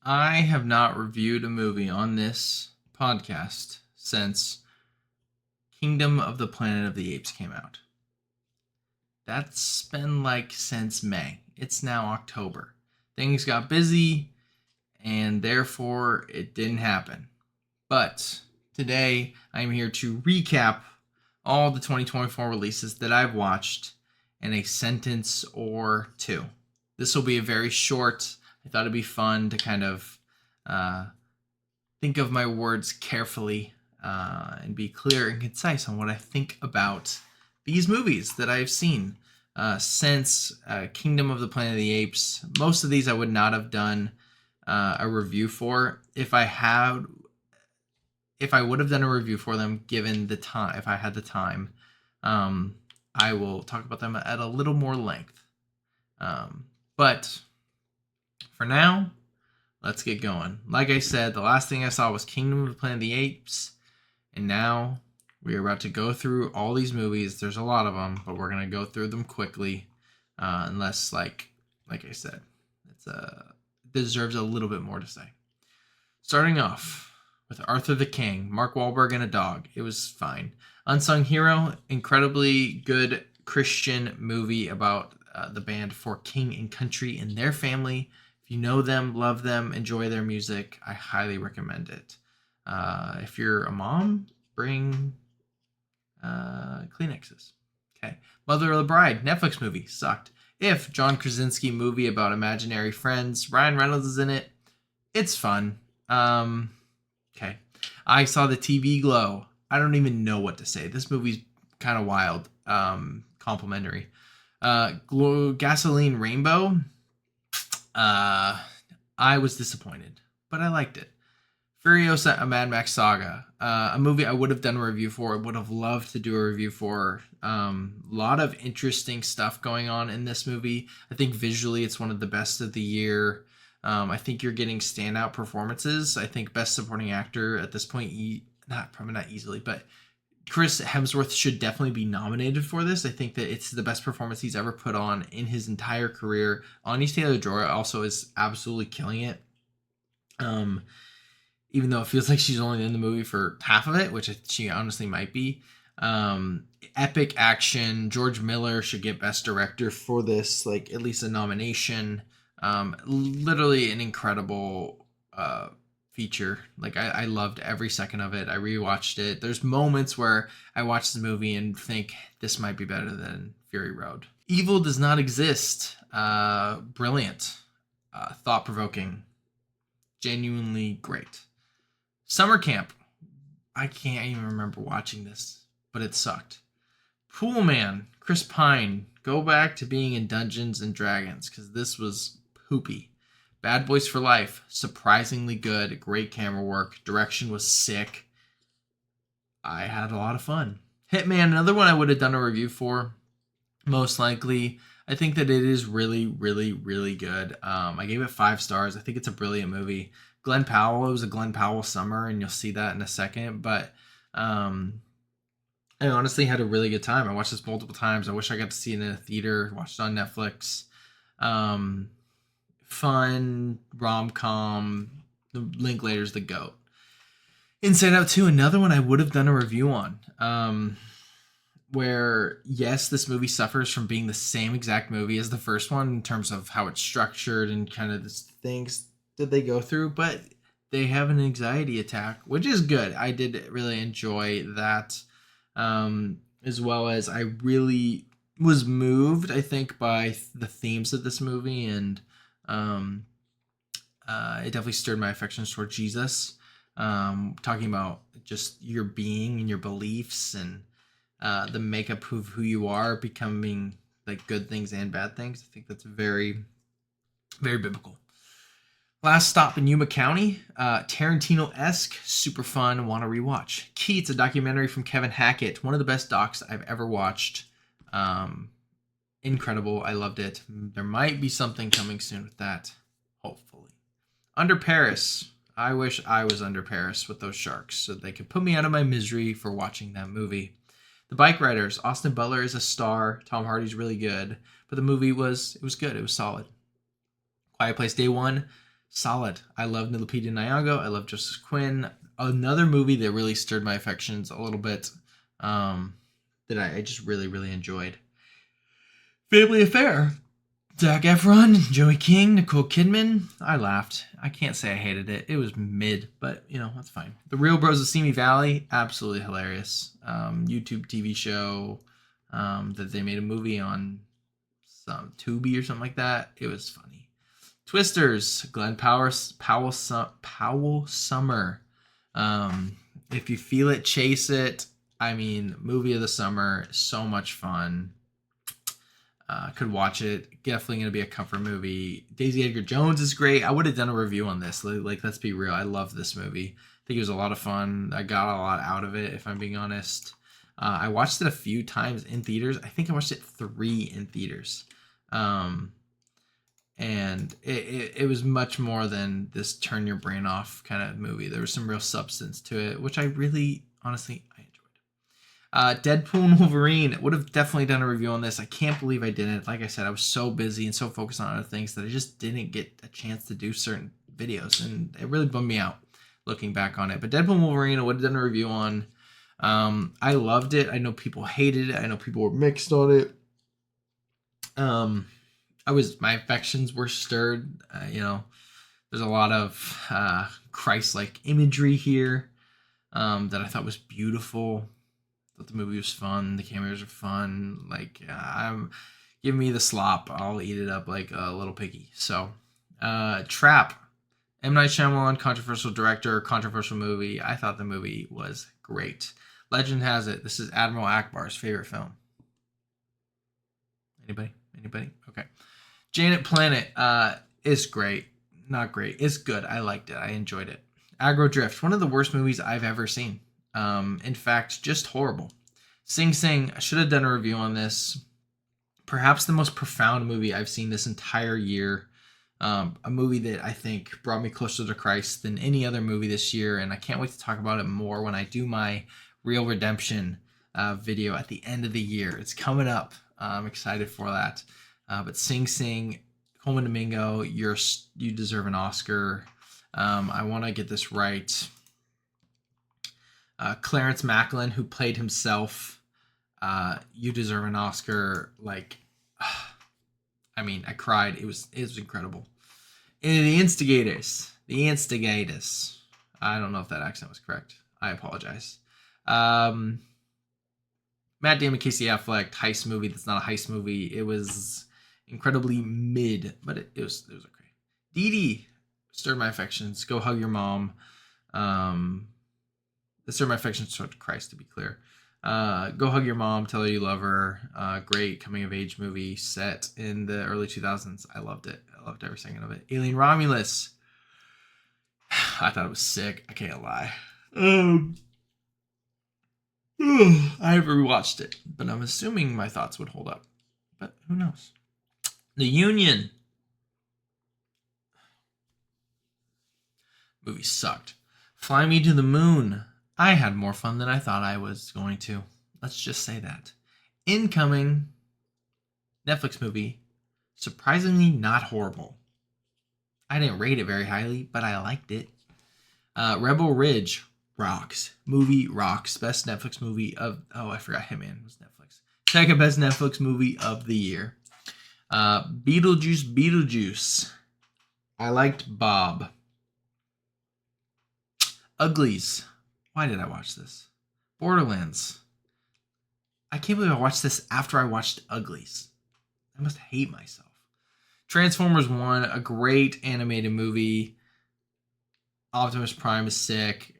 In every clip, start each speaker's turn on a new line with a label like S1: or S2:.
S1: I have not reviewed a movie on this podcast since Kingdom of the Planet of the Apes came out. That's been like since May. It's now October. Things got busy and therefore it didn't happen. But today I'm here to recap all the 2024 releases that I've watched in a sentence or two. This will be a very short. I thought it'd be fun to kind of uh, think of my words carefully and be clear and concise on what I think about these movies that I've seen since Kingdom of the Planet of the Apes. Most of these I would not have done a review for if I would have done a review for them given the time, if I had the time. I will talk about them at a little more length. But for now, let's get going. Like I said, the last thing I saw was Kingdom of the Planet of the Apes, and now we are about to go through all these movies. There's a lot of them, but we're gonna go through them quickly, unless like I said, it deserves a little bit more to say. Starting off with Arthur the King, Mark Wahlberg and a dog. It was fine. Unsung Hero, incredibly good Christian movie about the band For King and Country and their family. If you know them, love them, enjoy their music, I highly recommend it. If you're a mom, bring Kleenexes. Okay. Mother of the Bride, Netflix movie, sucked. If John Krasinski movie about imaginary friends, Ryan Reynolds is in it. It's fun. Okay. I saw the TV Glow. I don't even know what to say. This movie's kind of wild. Complimentary. Gasoline Rainbow. I was disappointed, but I liked it. Furiosa, a Mad Max Saga, a movie I would have done a review for. I would have loved to do a review for. A lot of interesting stuff going on in this movie. I think visually it's one of the best of the year. I think you're getting standout performances. I think best supporting actor at this point, probably not easily, but Chris Hemsworth should definitely be nominated for this. I think that it's the best performance he's ever put on in his entire career. Anya Taylor-Joy also is absolutely killing it. Even though it feels like she's only in the movie for half of it, which she honestly might be. Epic action. George Miller should get Best Director for this, like at least a nomination. Literally an incredible feature. Like I loved every second of it. I rewatched it. There's moments where I watch the movie and think this might be better than Fury Road. Evil Does Not Exist. Brilliant. Thought-provoking. Genuinely great. Summer Camp. I can't even remember watching this, but it sucked. Pool Man. Chris Pine. Go back to being in Dungeons and Dragons, because this was poopy. Bad Boys for Life, surprisingly good, great camera work, direction was sick. I had a lot of fun. Hitman, another one I would have done a review for, most likely. I think that it is really, really, really good. I gave it 5 stars. I think it's a brilliant movie. Glenn Powell, it was a Glenn Powell summer, and you'll see that in a second, but I honestly had a really good time. I watched this multiple times. I wish I got to see it in a theater, watched it on Netflix. Fun rom-com. The Linklater's the GOAT. Inside Out 2, another one I would have done a review on. Where, yes, this movie suffers from being the same exact movie as the first one in terms of how it's structured and kind of the things that they go through, but they have an anxiety attack, which is good. I did really enjoy that, as well as I really was moved, I think, by the themes of this movie, and it definitely stirred my affections toward Jesus. Talking about just your being and your beliefs and the makeup of who you are becoming like good things and bad things. I think that's very, very biblical. Last Stop in Yuma County, Tarantino-esque, super fun, want to rewatch. Keats, a documentary from Kevin Hackett, one of the best docs I've ever watched. Incredible, I loved it. There might be something coming soon with that, hopefully. Under Paris, I wish I was under Paris with those sharks so they could put me out of my misery for watching that movie. The Bike Riders, Austin Butler is a star, Tom Hardy's really good, but the movie was good, it was solid. Quiet Place Day One, solid. I love Lupita Nyong'o. I love Justice Quinn. Another movie that really stirred my affections a little bit, that I just really, really enjoyed. Family Affair. Zac Efron, Joey King, Nicole Kidman. I laughed. I can't say I hated it. It was mid, but that's fine. The Real Bros of Simi Valley, absolutely hilarious. YouTube TV show that they made a movie on some Tubi or something like that. It was funny. Twisters, Glenn Powell Summer. If you feel it, chase it. I mean, movie of the summer. So much fun. Could watch it. Definitely going to be a comfort movie. Daisy Edgar Jones is great. I would have done a review on this. Like, let's be real. I love this movie. I think it was a lot of fun. I got a lot out of it, if I'm being honest. I watched it a few times in theaters. I think I watched it 3 in theaters. And it was much more than this turn your brain off kind of movie. There was some real substance to it, which I really, honestly, I enjoyed. Deadpool and Wolverine. Would have definitely done a review on this. I can't believe I didn't. Like I said, I was so busy and so focused on other things that I just didn't get a chance to do certain videos, and it really bummed me out looking back on it. But Deadpool and Wolverine, I would have done a review on. I loved it. I know people hated it. I know people were mixed on it. My affections were stirred. There's a lot of Christ-like imagery here that I thought was beautiful. I thought the movie was fun. The cameos are fun. Like, give me the slop. I'll eat it up like a little piggy. So, Trap. M. Night Shyamalan, controversial director, controversial movie. I thought the movie was great. Legend has it, this is Admiral Akbar's favorite film. Anybody? Okay. Janet Planet is great. Not great. It's good. I liked it. I enjoyed it. Aggro Drift, one of the worst movies I've ever seen. In fact, just horrible. Sing Sing, I should have done a review on this. Perhaps the most profound movie I've seen this entire year. A movie that I think brought me closer to Christ than any other movie this year, and I can't wait to talk about it more when I do my Real Redemption video at the end of the year. It's coming up. I'm excited for that. But Sing Sing, Coleman Domingo, you deserve an Oscar. I want to get this right. Clarence Macklin, who played himself, you deserve an Oscar. Like, I cried. It was incredible. And The Instigators. I don't know if that accent was correct. I apologize. Matt Damon, Casey Affleck, heist movie that's not a heist movie. It was incredibly mid, but it was okay. Dee Dee, stirred my affections. Go Hug Your Mom. Stirred my affections toward Christ, to be clear. Go Hug Your Mom, Tell Her You Love Her. Great coming of age movie set in the early 2000s. I loved it. I loved every second of it. Alien Romulus. I thought it was sick. I can't lie. I haven't rewatched it, but I'm assuming my thoughts would hold up. But who knows? The Union. Movie sucked. Fly Me to the Moon. I had more fun than I thought I was going to. Let's just say that. Incoming. Netflix movie. Surprisingly not horrible. I didn't rate it very highly, but I liked it. Rebel Ridge. Rocks. Movie rocks. Best Netflix movie of... Oh, I forgot Hitman was Netflix. Second best Netflix movie of the year. Beetlejuice. I liked Bob. Uglies. Why did I watch this? Borderlands. I can't believe I watched this after I watched Uglies. I must hate myself. Transformers 1, a great animated movie. Optimus Prime is sick.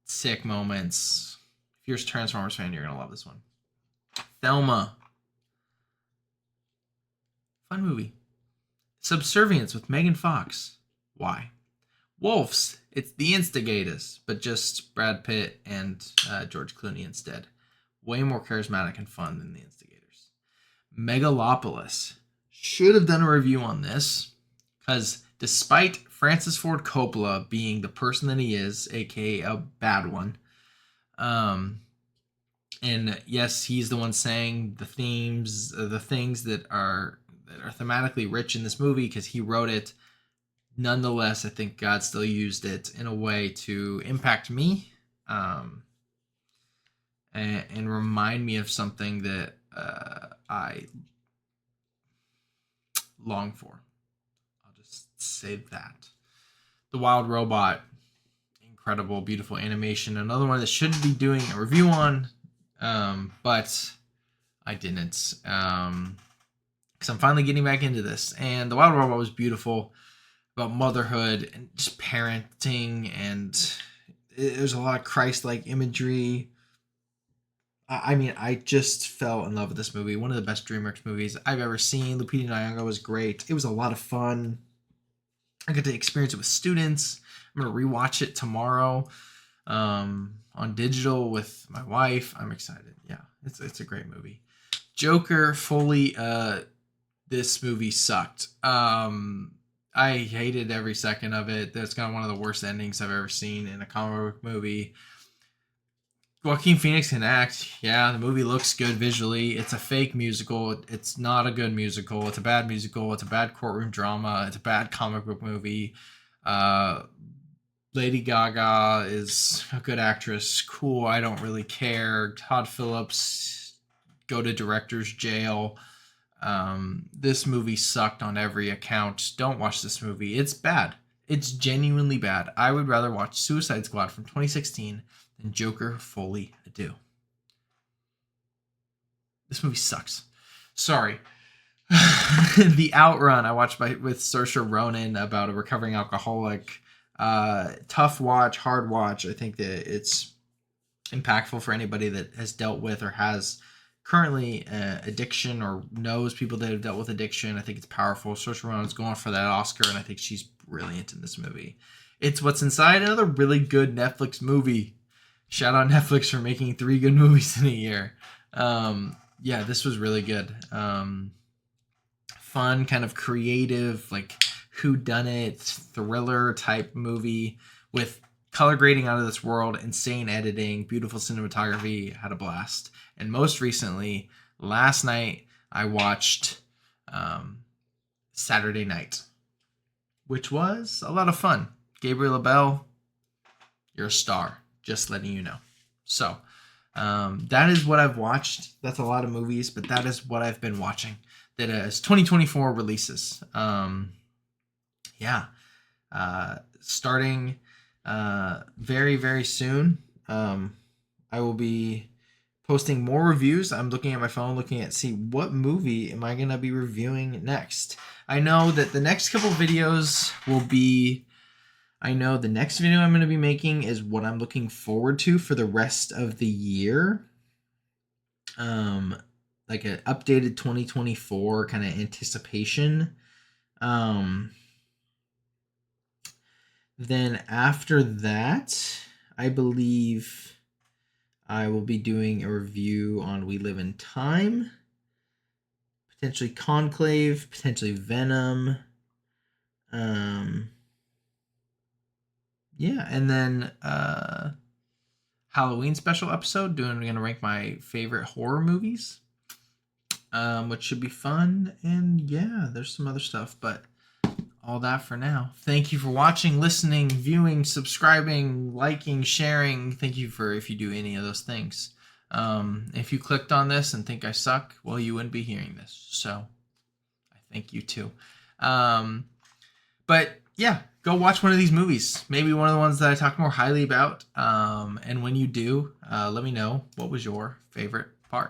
S1: Sick moments. If you're a Transformers fan, you're going to love this one. Thelma. Fun movie. Subservience with Megan Fox. Why? Wolves. It's The Instigators, but just Brad Pitt and George Clooney instead. Way more charismatic and fun than The Instigators. Megalopolis. Should have done a review on this, because despite Francis Ford Coppola being the person that he is, aka a bad one, and yes, he's the one saying the things that are thematically rich in this movie because he wrote it. nonetheless, I think God still used it in a way to impact me, and remind me of something that I long for. I'll just say that. The Wild Robot, incredible, beautiful animation. Another one that should be doing a review on, but I didn't. Because I'm finally getting back into this. And The Wild Robot was beautiful, about motherhood and just parenting, and there's a lot of Christ-like imagery. I mean, I just fell in love with this movie. One of the best DreamWorks movies I've ever seen. Lupita Nyong'o was great. It was a lot of fun. I got to experience it with students. I'm going to rewatch it tomorrow on digital with my wife. I'm excited. Yeah, it's a great movie. Joker, fully, this movie sucked. I hated every second of it. That's kind of one of the worst endings I've ever seen in a comic book movie. Joaquin Phoenix can act. Yeah, the movie looks good visually. It's a fake musical. It's not a good musical. It's a bad musical. It's a bad courtroom drama. It's a bad comic book movie. Lady Gaga is a good actress. Cool, I don't really care. Todd Phillips, go to director's jail. This movie sucked on every account. Don't watch this movie. It's bad. It's genuinely bad. I would rather watch Suicide Squad from 2016 than Joker Fully Ado. This movie sucks. Sorry. The Outrun I watched with Saoirse Ronan about a recovering alcoholic. Tough watch, hard watch. I think that it's impactful for anybody that has dealt with or has currently addiction or knows people that have dealt with addiction. I think it's powerful. Saoirse Ronan's going for that Oscar, and I think she's brilliant in this movie. It's What's Inside, another really good Netflix movie. Shout out Netflix for making 3 good movies in a year. Yeah, this was really good. Fun, kind of creative, like whodunit thriller type movie with color grading out of this world, insane editing, beautiful cinematography. Had a blast. And most recently, last night, I watched Saturday Night, which was a lot of fun. Gabriel Abel, you're a star. Just letting you know. So, that is what I've watched. That's a lot of movies, but that is what I've been watching. That is 2024 releases. Starting very, very soon. I will be posting more reviews. I'm looking at my phone, looking at see what movie am I going to be reviewing next. I know that the next couple videos will be... I know the next video I'm going to be making is what I'm looking forward to for the rest of the year. Like an updated 2024 kind of anticipation. Then after that, I believe I will be doing a review on We Live in Time. Potentially Conclave, potentially Venom. Yeah, and then Halloween special episode. Gonna rank my favorite horror movies, which should be fun. And yeah, there's some other stuff, but all that for now. Thank you for watching, listening, viewing, subscribing, liking, sharing. Thank you for if you do any of those things. If you clicked on this and think I suck, well, you wouldn't be hearing this. So I thank you too. But yeah, go watch one of these movies. Maybe one of the ones that I talk more highly about. And when you do, let me know what was your favorite part.